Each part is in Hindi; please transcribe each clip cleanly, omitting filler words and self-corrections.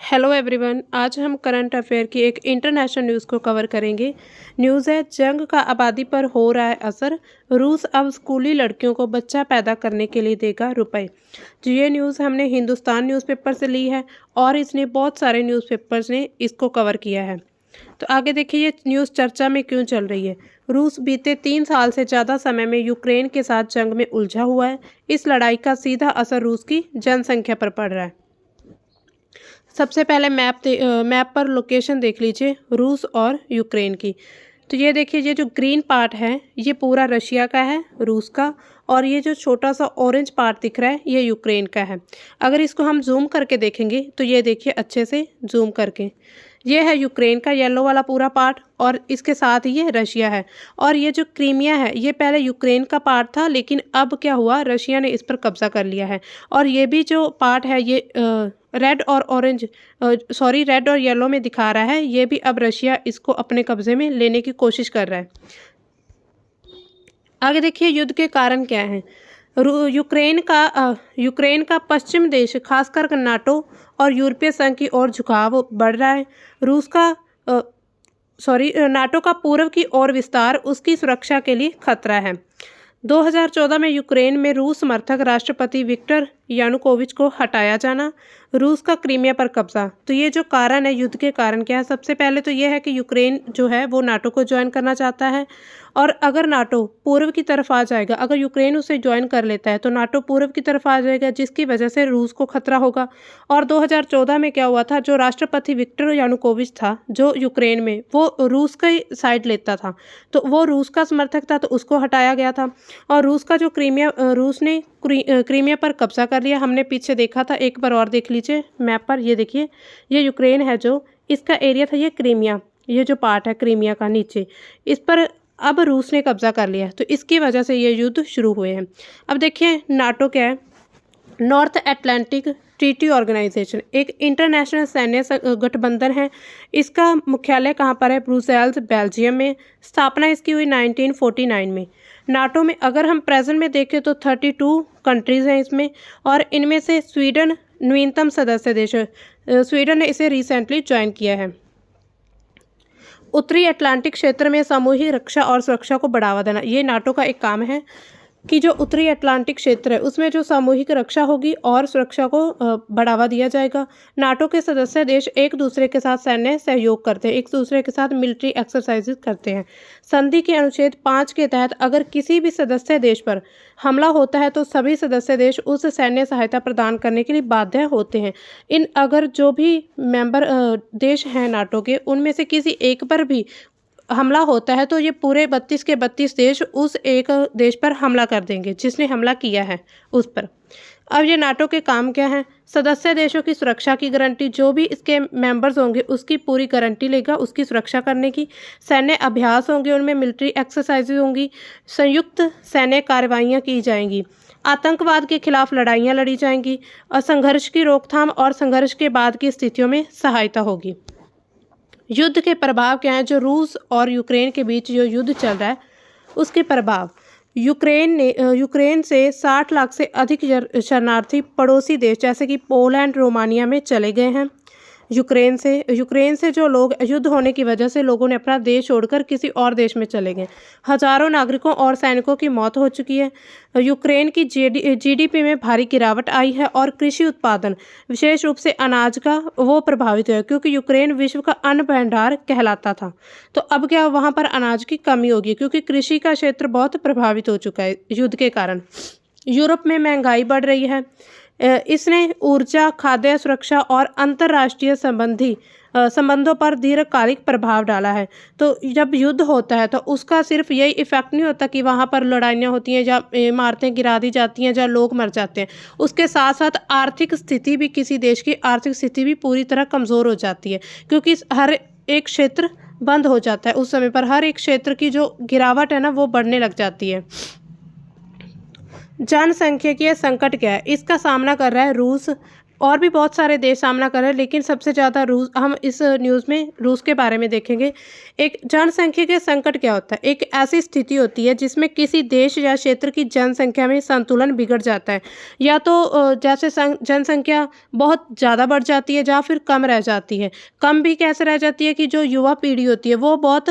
हेलो एवरीवन, आज हम करंट अफेयर की एक इंटरनेशनल न्यूज़ को कवर करेंगे। न्यूज़ है, जंग का आबादी पर हो रहा है असर। रूस अब स्कूली लड़कियों को बच्चा पैदा करने के लिए देगा रुपए। तो ये न्यूज़ हमने हिंदुस्तान न्यूज़पेपर से ली है और इसने बहुत सारे न्यूज़पेपर्स ने इसको कवर किया है। तो आगे देखिए ये न्यूज़ चर्चा में क्यों चल रही है। रूस बीते 3 साल से ज़्यादा समय में यूक्रेन के साथ जंग में उलझा हुआ है। इस लड़ाई का सीधा असर रूस की जनसंख्या पर पड़ रहा है। सबसे पहले मैप पर लोकेशन देख लीजिए रूस और यूक्रेन की। तो ये देखिए, ये जो ग्रीन पार्ट है ये पूरा रशिया का है, रूस का, और ये जो छोटा सा ऑरेंज पार्ट दिख रहा है ये यूक्रेन का है। अगर इसको हम जूम करके देखेंगे तो ये देखिए अच्छे से जूम करके, ये है यूक्रेन का येलो वाला पूरा पार्ट और इसके साथ ये रशिया है। और ये जो क्रीमिया है ये पहले यूक्रेन का पार्ट था, लेकिन अब क्या हुआ, रशिया ने इस पर कब्जा कर लिया है। और ये भी जो पार्ट है ये रेड और येलो में दिखा रहा है, ये भी अब रशिया इसको अपने कब्जे में लेने की कोशिश कर रहा है। आगे देखिए युद्ध के कारण क्या हैं। यूक्रेन का पश्चिम देश खासकर नाटो और यूरोपीय संघ की ओर झुकाव बढ़ रहा है। नाटो का पूर्व की ओर विस्तार उसकी सुरक्षा के लिए खतरा है। 2014 में यूक्रेन में रूस समर्थक राष्ट्रपति विक्टर यानुकोविच को हटाया जाना, रूस का क्रीमिया पर कब्जा। तो ये जो कारण है, युद्ध के कारण क्या है, सबसे पहले तो ये है कि यूक्रेन जो है वो नाटो को ज्वाइन करना चाहता है। और अगर नाटो पूर्व की तरफ आ जाएगा, अगर यूक्रेन उसे ज्वाइन कर लेता है तो नाटो पूर्व की तरफ आ जाएगा, जिसकी वजह से रूस को खतरा होगा। और 2014 में क्या हुआ था, जो राष्ट्रपति विक्टर यानुकोविच था जो यूक्रेन में, वो रूस का ही साइड लेता था, तो वो रूस का समर्थक था, तो उसको हटाया गया था। और रूस ने क्रीमिया पर कब्जा कर लिया। हमने पीछे देखा था, एक बार और देख लीजिए मैप पर, ये देखिए ये यूक्रेन है, जो इसका एरिया था ये क्रीमिया, ये जो पार्ट है क्रीमिया का नीचे, इस पर अब रूस ने कब्जा कर लिया। तो इसकी वजह से ये युद्ध शुरू हुए हैं। अब देखिए नाटो क्या है, नॉर्थ अटलांटिक ट्रीटी ऑर्गेनाइजेशन, एक इंटरनेशनल सैन्य गठबंधन है। इसका मुख्यालय कहाँ पर है, ब्रुसेल्स, बेल्जियम में। स्थापना इसकी हुई 1949 में। नाटो में अगर हम प्रेजेंट में देखें तो 32 कंट्रीज़ हैं इसमें, और इनमें से स्वीडन नवीनतम सदस्य देश है। स्वीडन ने इसे रिसेंटली ज्वाइन किया है। उत्तरी अटलांटिक क्षेत्र में सामूहिक रक्षा और सुरक्षा को बढ़ावा देना, ये नाटो का एक काम है कि जो उत्तरी अटलांटिक क्षेत्र है उसमें जो सामूहिक रक्षा होगी और सुरक्षा को बढ़ावा दिया जाएगा। नाटो के सदस्य देश एक दूसरे के साथ सैन्य सहयोग करते हैं, एक दूसरे के साथ मिलिट्री एक्सरसाइजेज करते हैं। संधि के अनुच्छेद 5 के तहत अगर किसी भी सदस्य देश पर हमला होता है तो सभी सदस्य देश उस सैन्य सहायता प्रदान करने के लिए बाध्य होते हैं। अगर जो भी मेंबर देश हैं नाटो के, उनमें से किसी एक पर भी हमला होता है तो ये पूरे 32 के 32 देश उस एक देश पर हमला कर देंगे जिसने हमला किया है उस पर। अब ये नाटो के काम क्या है, सदस्य देशों की सुरक्षा की गारंटी, जो भी इसके मेंबर्स होंगे उसकी पूरी गारंटी लेगा उसकी सुरक्षा करने की। सैन्य अभ्यास होंगे, उनमें मिलिट्री एक्सरसाइजेज होंगी, संयुक्त सैन्य कार्रवाइयाँ की जाएंगी, आतंकवाद के खिलाफ लड़ाइयाँ लड़ी जाएंगी, और संघर्ष की रोकथाम और संघर्ष के बाद की स्थितियों में सहायता होगी। युद्ध के प्रभाव क्या हैं, जो रूस और यूक्रेन के बीच जो युद्ध चल रहा है उसके प्रभाव। यूक्रेन से 60 लाख से अधिक शरणार्थी पड़ोसी देश जैसे कि पोलैंड, रोमानिया में चले गए हैं। यूक्रेन से जो लोग, युद्ध होने की वजह से लोगों ने अपना देश छोड़कर किसी और देश में चले गए। हजारों नागरिकों और सैनिकों की मौत हो चुकी है। यूक्रेन की जीडीपी में भारी गिरावट आई है और कृषि उत्पादन, विशेष रूप से अनाज का, वो प्रभावित हुआ, क्योंकि यूक्रेन विश्व का अन्न भंडार कहलाता था। तो अब क्या, वहाँ पर अनाज की कमी होगी क्योंकि कृषि का क्षेत्र बहुत प्रभावित हो चुका है युद्ध के कारण। यूरोप में महंगाई बढ़ रही है। इसने ऊर्जा, खाद्य सुरक्षा और अंतर्राष्ट्रीय संबंधों पर दीर्घकालिक प्रभाव डाला है। तो जब युद्ध होता है तो उसका सिर्फ यही इफेक्ट नहीं होता कि वहाँ पर लड़ाइयाँ होती हैं या इमारतें गिरा दी जाती हैं या लोग मर जाते हैं, उसके साथ साथ आर्थिक स्थिति भी, किसी देश की आर्थिक स्थिति भी पूरी तरह कमज़ोर हो जाती है, क्योंकि हर एक क्षेत्र बंद हो जाता है उस समय पर, हर एक क्षेत्र की जो गिरावट है ना वो बढ़ने लग जाती है। जनसांख्यिकीय संकट क्या है, इसका सामना कर रहा है रूस। और भी बहुत सारे देश सामना कर रहे हैं, लेकिन सबसे ज़्यादा रूस, हम इस न्यूज़ में रूस के बारे में देखेंगे। एक जनसांख्यिकीय संकट क्या होता है? एक ऐसी स्थिति होती है जिसमें किसी देश या क्षेत्र की जनसंख्या में संतुलन बिगड़ जाता है, या तो जैसे जनसंख्या बहुत ज़्यादा बढ़ जाती है या फिर कम रह जाती है। कम भी कैसे रह जाती है कि जो युवा पीढ़ी होती है वो बहुत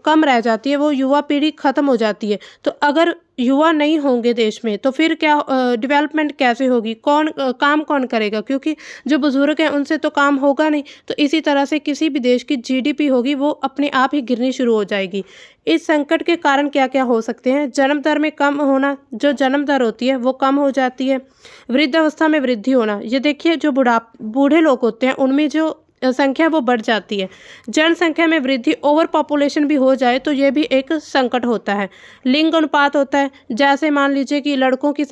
कम रह जाती है, वो युवा पीढ़ी खत्म हो जाती है। तो अगर युवा नहीं होंगे देश में तो फिर क्या डेवलपमेंट कैसे होगी? काम कौन करेगा? क्योंकि जो बुजुर्ग हैं उनसे तो काम होगा नहीं। तो इसी तरह से किसी भी देश की जीडीपी होगी वो अपने आप ही गिरनी शुरू हो जाएगी। इस संकट के कारण क्या क्या हो सकते हैं? जन्म दर में कम होना, जो जन्म दर होती है वो कम हो जाती है। वृद्धावस्था में वृद्धि होना, ये देखिए जो बूढ़े लोग होते हैं उनमें जो संख्या वो बढ़ जाती है। जनसंख्या में वृद्धि, ओवर पॉपुलेशन भी हो जाए तो ये भी एक संकट होता है। लिंग अनुपात होता है, जैसे मान लीजिए कि लड़कियों की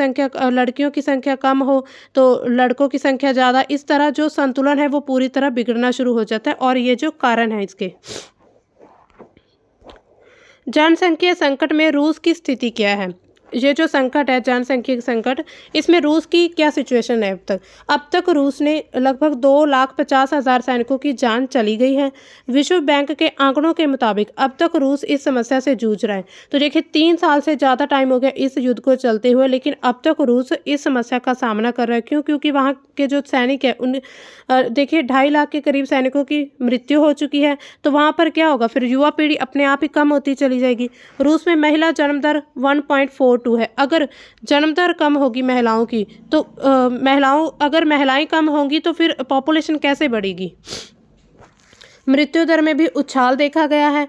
संख्या कम हो तो लड़कों की संख्या ज़्यादा, इस तरह जो संतुलन है वो पूरी तरह बिगड़ना शुरू हो जाता है। और ये जो कारण है इसके, जनसंख्या संकट में रूस की स्थिति क्या है? ये जो संकट है जनसंख्या संकट, इसमें रूस की क्या सिचुएशन है? अब तक रूस ने लगभग 2,50,000 सैनिकों की जान चली गई है। विश्व बैंक के आंकड़ों के मुताबिक अब तक रूस इस समस्या से जूझ रहा है। तो देखिए 3 साल से ज़्यादा टाइम हो गया इस युद्ध को चलते हुए, लेकिन अब तक रूस इस समस्या का सामना कर रहा है। क्यों? क्योंकि वहाँ के जो सैनिक है उन देखिए 2.5 लाख के करीब सैनिकों की मृत्यु हो चुकी है। तो वहाँ पर क्या होगा? फिर युवा पीढ़ी अपने आप ही कम होती चली जाएगी। रूस में महिला जन्म दर 1.42 है। अगर जन्म दर कम होगी महिलाओं की तो अगर महिलाएं कम होंगी तो फिर पॉपुलेशन कैसे बढ़ेगी? मृत्यु दर में भी उछाल देखा गया है।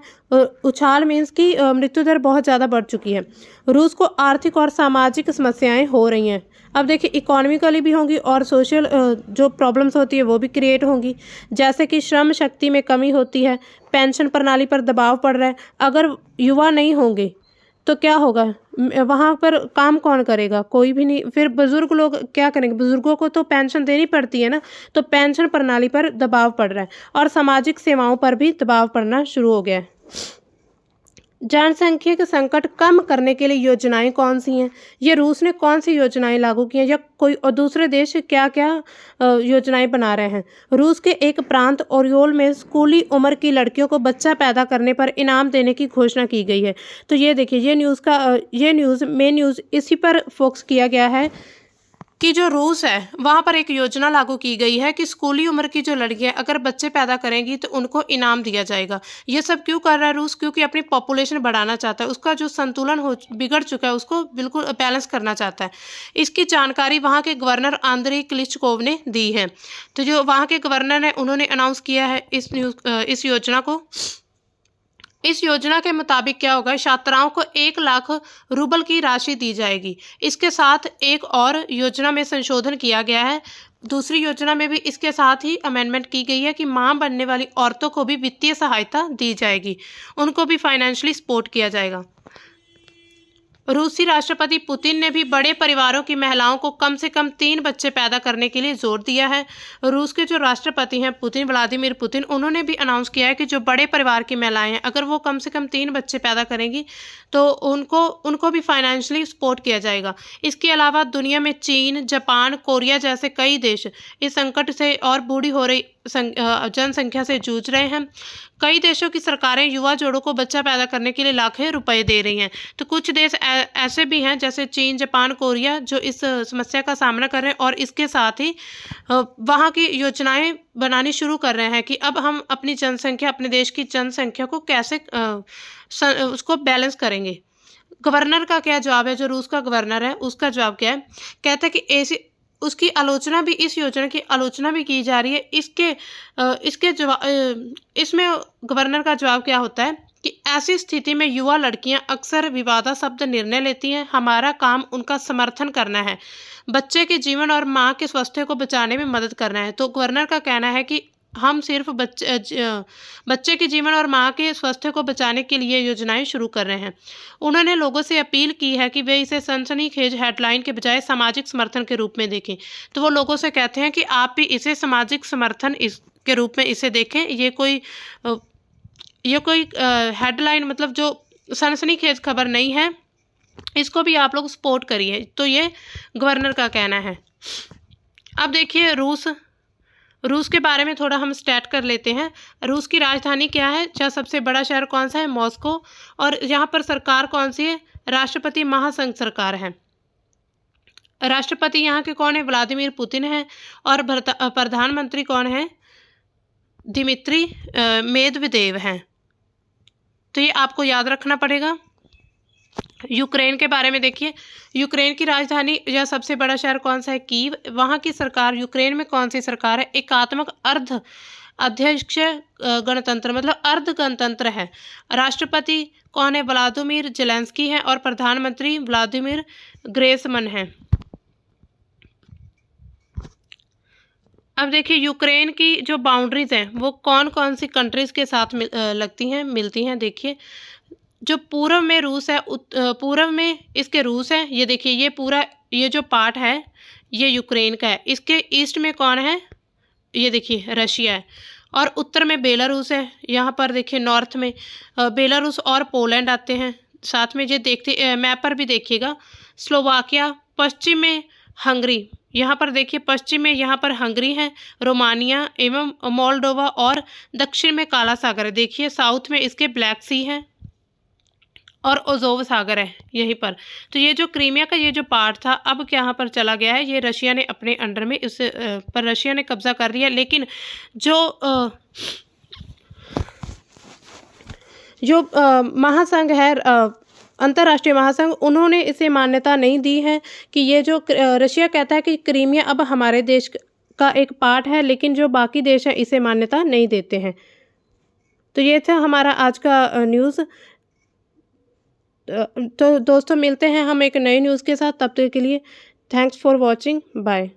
उछाल मीन्स कि मृत्यु दर बहुत ज़्यादा बढ़ चुकी है। रूस को आर्थिक और सामाजिक समस्याएं हो रही हैं। अब देखिए इकोनॉमिकली भी होंगी और सोशल जो प्रॉब्लम्स होती है वो भी क्रिएट होंगी, जैसे कि श्रम शक्ति में कमी होती है, पेंशन प्रणाली पर दबाव पड़ रहा है। अगर युवा नहीं होंगे तो क्या होगा? वहाँ पर काम कौन करेगा? कोई भी नहीं। फिर बुजुर्ग लोग क्या करेंगे? बुजुर्गों को तो पेंशन देनी पड़ती है ना, तो पेंशन प्रणाली पर दबाव पड़ रहा है और सामाजिक सेवाओं पर भी दबाव पड़ना शुरू हो गया है। जनसंख्या के संकट कम करने के लिए योजनाएं कौन सी हैं? ये रूस ने कौन सी योजनाएं लागू की हैं, या कोई और दूसरे देश क्या क्या योजनाएं बना रहे हैं? रूस के एक प्रांत ओरियोल में स्कूली उम्र की लड़कियों को बच्चा पैदा करने पर इनाम देने की घोषणा की गई है। तो ये देखिए ये मेन न्यूज़ इसी पर फोकस किया गया है कि जो रूस है वहाँ पर एक योजना लागू की गई है कि स्कूली उम्र की जो लड़कियां अगर बच्चे पैदा करेंगी तो उनको इनाम दिया जाएगा। ये सब क्यों कर रहा है रूस? क्योंकि अपनी पॉपुलेशन बढ़ाना चाहता है, उसका जो संतुलन बिगड़ चुका है उसको बिल्कुल बैलेंस करना चाहता है। इसकी जानकारी वहाँ के गवर्नर आंद्री क्लिचकोव ने दी है। तो जो वहाँ के गवर्नर है उन्होंने अनाउंस किया है इस योजना को। इस योजना के मुताबिक क्या होगा? छात्राओं को 1 लाख रूबल की राशि दी जाएगी। इसके साथ एक और योजना में संशोधन किया गया है। दूसरी योजना में भी इसके साथ ही अमेंडमेंट की गई है कि मां बनने वाली औरतों को भी वित्तीय सहायता दी जाएगी, उनको भी फाइनेंशियली सपोर्ट किया जाएगा। रूसी राष्ट्रपति पुतिन ने भी बड़े परिवारों की महिलाओं को कम से कम 3 बच्चे पैदा करने के लिए जोर दिया है। रूस के जो राष्ट्रपति हैं व्लादिमीर पुतिन, उन्होंने भी अनाउंस किया है कि जो बड़े परिवार की महिलाएं हैं अगर वो कम से कम 3 बच्चे पैदा करेंगी तो उनको भी फाइनेंशियली सपोर्ट किया जाएगा। इसके अलावा दुनिया में चीन, जापान, कोरिया जैसे कई देश इस संकट से और बूढ़ी हो रही जनसंख्या से जूझ रहे हैं। कई देशों की सरकारें युवा जोड़ों को बच्चा पैदा करने के लिए लाखों रुपए दे रही हैं। तो कुछ देश ऐसे भी हैं जैसे चीन, जापान, कोरिया जो इस समस्या का सामना कर रहे हैं और इसके साथ ही वहाँ की योजनाएं बनानी शुरू कर रहे हैं कि अब हम अपनी जनसंख्या, अपने देश की जनसंख्या को कैसे उसको बैलेंस करेंगे। गवर्नर का क्या जवाब है? जो रूस का गवर्नर है उसका जवाब क्या है? कहता है कि ऐसी उसकी आलोचना भी, इस योजना की आलोचना भी की जा रही है। इसमें गवर्नर का जवाब क्या होता है कि ऐसी स्थिति में युवा लड़कियां अक्सर विवादास्पद निर्णय लेती हैं। हमारा काम उनका समर्थन करना है, बच्चे के जीवन और मां के स्वास्थ्य को बचाने में मदद करना है। तो गवर्नर का कहना है कि हम सिर्फ बच्चे के जीवन और मां के स्वास्थ्य को बचाने के लिए योजनाएं शुरू कर रहे हैं। उन्होंने लोगों से अपील की है कि वे इसे सनसनीखेज हेडलाइन के बजाय सामाजिक समर्थन के रूप में देखें। तो वो लोगों से कहते हैं कि आप भी इसे सामाजिक समर्थन के रूप में इसे देखें। ये कोई हेडलाइन मतलब जो सनसनीखेज खबर नहीं है, इसको भी आप लोग सपोर्ट करिए। तो ये गवर्नर का कहना है। अब देखिए रूस के बारे में थोड़ा हम स्टार्ट कर लेते हैं। रूस की राजधानी क्या है, या सबसे बड़ा शहर कौन सा है, मॉस्को। और यहाँ पर सरकार कौन सी है, राष्ट्रपति महासंघ सरकार है। राष्ट्रपति यहाँ के कौन है, व्लादिमीर पुतिन है। और प्रधानमंत्री कौन है, दिमित्री मेदवेदेव हैं। तो ये आपको याद रखना पड़ेगा। यूक्रेन के बारे में देखिए, यूक्रेन की राजधानी या सबसे बड़ा शहर कौन सा है, कीव। वहाँ की सरकार, यूक्रेन में कौन सी सरकार है, एकात्मक अर्ध अध्यक्ष गणतंत्र, मतलब अर्ध गणतंत्र है। राष्ट्रपति कौन है, व्लादिमीर जेलेंस्की है। और प्रधानमंत्री व्लादिमीर ग्रेसमन है। अब देखिए यूक्रेन की जो बाउंड्रीज हैं वो कौन कौन सी कंट्रीज के साथ मिलती हैं। देखिए जो पूर्व में रूस है, पूर्व में इसके रूस है। ये देखिए ये पूरा ये जो पार्ट है ये यूक्रेन का है। इसके ईस्ट में कौन है, ये देखिए रशिया है। और उत्तर में बेलारूस है। यहाँ पर देखिए नॉर्थ में बेलारूस और पोलैंड आते हैं साथ में। ये देखते मैप पर भी देखिएगा, स्लोवाकिया। पश्चिम में हंगरी, यहाँ पर देखिए पश्चिम में यहाँ पर हंगरी है, रोमानिया एवं मोल्डोवा। और दक्षिण में काला सागर है। देखिए साउथ में इसके ब्लैक सी है और ओजोव सागर है यहीं पर। तो ये जो क्रीमिया का ये जो पार्ट था अब यहाँ पर चला गया है, ये रशिया ने अपने अंडर में इस पर रशिया ने कब्जा कर लिया। लेकिन जो महासंघ है, अंतर्राष्ट्रीय महासंघ, उन्होंने इसे मान्यता नहीं दी है कि ये जो रशिया कहता है कि क्रीमिया अब हमारे देश का एक पार्ट है, लेकिन जो बाकी देश हैं इसे मान्यता नहीं देते हैं। तो ये था हमारा आज का न्यूज़। तो दोस्तों मिलते हैं हम एक नए न्यूज़ के साथ, तब तक के लिए थैंक्स फॉर वॉचिंग, बाय।